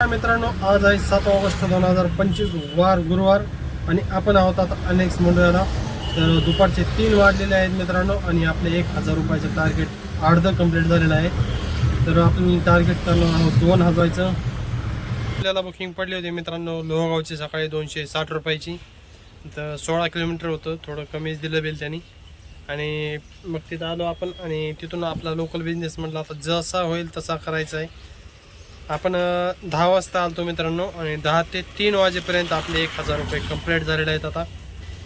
मित्रांनो, आज आहे 7 ऑगस्ट 2025 वार गुरुवार आणि आपण आहोत आता अनेक्स मंडळाला. तर दुपारचे 3 वाजलेले आहेत मित्रांनो आणि आपले 1000 रुपयाचं टार्गेट अर्धं कंप्लीट झालेलं आहे. तर आपण टार्गेट करणार आहोत 2000चं. आपल्याला बुकिंग पडली होती मित्रांनो लोहगावची सकाळी 260 रुपयाची. तर 16 किलोमीटर होतं, थोडं कमीच दिलं बिल त्यांनी. आणि मग तिथं आलो आपण आणि तिथून आपला लोकल बिझनेस म्हटलं आता जसा होईल तसा करायचा आहे. आपण 10 वाजता आलतो मित्रांनो आणि 10 ते 3 वाजेपर्यंत आपले 1000 रुपये कंप्लीट झालेले आहेत आता.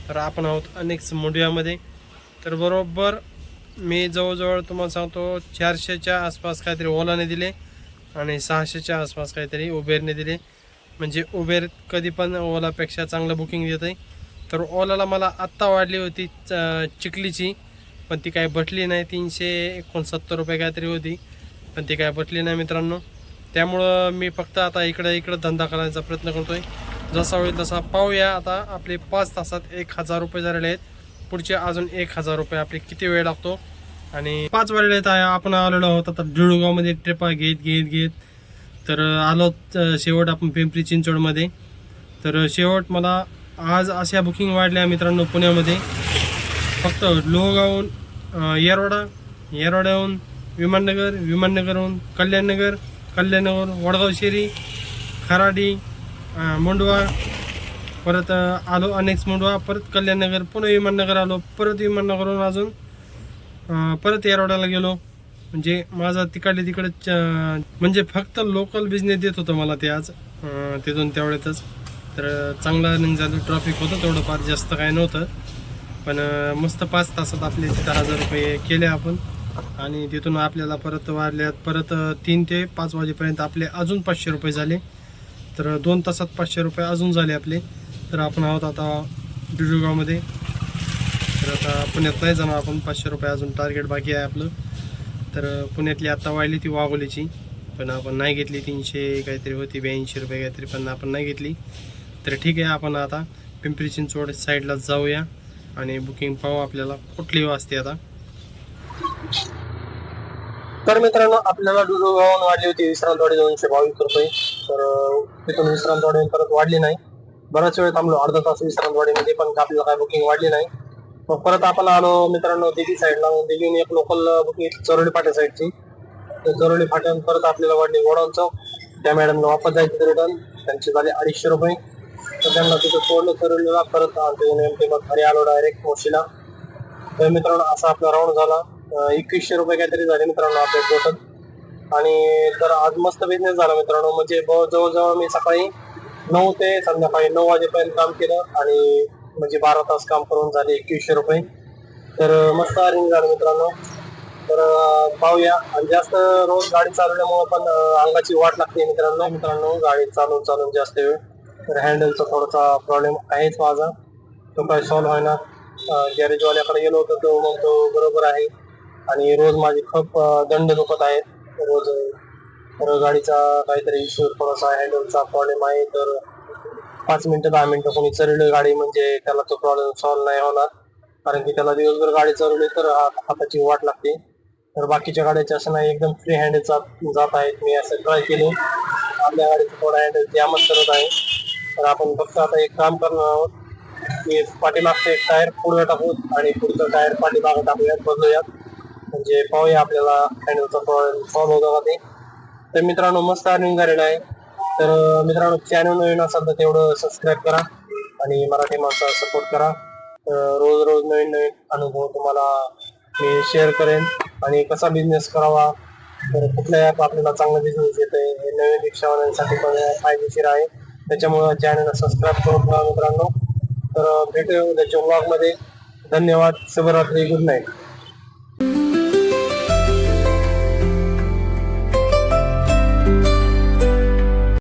तर आपण आहोत अनेक्स मोंडियामध्ये. तर बरोबर मी जवळजवळ तुम्हाला सांगतो 400च्या आसपास काहीतरी ओलाने दिले आणि 600च्या आसपास काहीतरी उबेरने दिले. म्हणजे उबेर कधी पण ओलापेक्षा चांगलं बुकिंग देत आहे. तर ओलाला मला आत्ता वाढली होती चिखलीची, पण ती काय बटली नाही. 369 रुपये काहीतरी होती, पण ती काय बटली नाही मित्रांनो. त्यामुळं मी फक्त आता इकडं धंदा करायचा प्रयत्न करतो आहे. जसा होईल तसा पाहूया. आता आपले 5 तासात 1000 रुपये झालेले आहेत. पुढचे अजून 1000 रुपये आपले किती वेळ लागतो. आणि 5 वाजलेले आहेत. आपण आलेलो आहोत आता डिळगावमध्ये ट्रिपा घेत तर आलो शेवट आपण पिंपरी चिंचवडमध्ये. तर शेवट मला आज अशा बुकिंग वाढल्या मित्रांनो पुण्यामध्ये. फक्त लोहगावहून येरवड्याहून विमाननगरहून कल्याणनगर वडगाव शेरी खराडी मोंडवा, परत आलो अनेक्स मोंडवा, परत कल्याणनगर, पुन्हा विमाननगर आलो, परत विमाननगरहून अजून परत येरवड्याला गेलो. म्हणजे माझा तिकडे म्हणजे फक्त लोकल बिझनेस देत होतं मला ते आज तिथून तेवढ्यातच. तर चांगला रनिंग झालं, ट्रॅफिक होतं तेवढं फार जास्त काय नव्हतं. पण मस्त 5 तासात आपले 10,000 रुपये केले आपण. आणि तिथून आपल्याला परत वाढल्यात परत 3 ते 5 वाजेपर्यंत आपले अजून 500 रुपये झाले. तर 2 तासात 500 रुपये अजून झाले आपले. तर आपण आहोत आता डिळगावमध्ये. तर आता पुण्यात नाही जाणार आपण, 500 रुपये अजून टार्गेट बाकी आहे आपलं. तर पुण्यातली आता वाढली ती वाघोलीची, पण आपण नाही घेतली. 300 काहीतरी होती, 82 रुपये काहीतरी, पण आपण नाही घेतली. तर ठीक आहे, आपण आता पिंपरी चिंचवड साईडला जाऊया आणि बुकिंग पाहू आपल्याला कुठली वाजते आता. तर मित्रांनो, आपल्याला डिळगावहून वाढली होती विश्रांतवाडी 222 रुपये. तर तिथून विश्रांतवाडी परत वाढली नाही. बराच वेळ थांबलो, अर्धा तास विश्रांतवाडीमध्ये, पण आपल्याला काय बुकिंग वाढली नाही. मग परत आपण आलो मित्रांनो दिघी साईडला. दिघीने एक लोकल बुकिंग चरोली फाट्या साईडची. चरोली फाट्यावर परत आपल्याला वाढली गोडाऊन चौक. त्या मॅडमला वापस जायचं रिटर्न, त्यांचे झाले 250 रुपये. तर त्यांना तिथं सोडलं चरोलीला, परत घरी आलो डायरेक्ट मोशीला. तर मित्रांनो असा आपला राऊंड झाला. 2100 रुपये काहीतरी झाले मित्रांनो आपले टोटल. आणि तर आज मस्त बिझनेस झाला मित्रांनो. म्हणजे जवळजवळ मी सकाळी 9 ते संध्याकाळी 9 वाजेपर्यंत काम केलं आणि म्हणजे 12 तास काम करून झाले 2100 रुपये. तर मस्त अर्निंग झालं मित्रांनो. तर पाहूया. आणि जास्त रोज गाडी चालवल्यामुळे पण अंगाची वाट लागते मित्रांनो गाडी चालून जास्त वेळ. तर हँडलचा थोडासा प्रॉब्लेम आहेच माझा, तो काय सॉल्व्ह व्हायना. गॅरेजवाल्याकडे गेलो होतो, तो म्हणतो बरोबर आहे. आणि रोज माझी खूप दंड दुखत आहे रोज. तर गाडीचा काहीतरी इश्यू, थोडासा हँडलचा प्रॉब्लेम आहे. तर 5 मिनिटं 10 मिनिटं कोणी चरवली गाडी म्हणजे त्याला तो प्रॉब्लेम सॉल्व्ह नाही होणार, कारण की त्याला दिवसभर गाडी चालवली तर हाताची वाट लागते. तर बाकीच्या गाड्याच्या असं नाही, एकदम फ्री हँडल जात आहेत. मी असं ट्राय केले, आपल्या गाडीचं थोडा हँडल जामच करत आहे. तर आपण फक्त आता एक काम करणार आहोत की पाठीमागचं एक टायर पुढे टाकू आणि पुढचं टायर पाठीमागं टाकूयात, बदलूयात. म्हणजे पाहूया आपल्याला हँडलचा प्रॉब्लेम सॉल्व्ह होतो का ते. तर मित्रांनो मस्त अर्निंग झालेलं आहे. तर मित्रांनो चॅनल नवीन असाल तर तेवढं सबस्क्राईब करा आणि मराठी माणसाला सपोर्ट करा. रोज नवीन अनुभव तुम्हाला मी शेअर करेन. आणि कसा बिझनेस करावा, तर कुठल्या ॲप आपल्याला चांगला बिझनेस येत आहे हे नवीन रिक्षावाल्यांसाठी पण फायदेशीर आहे. त्याच्यामुळे चॅनलला सबस्क्राईब करून ठेवा मित्रांनो. तर भेटूया उद्याच्या व्लॉगमध्ये. धन्यवाद, शुभरात्री, गुड नाईट.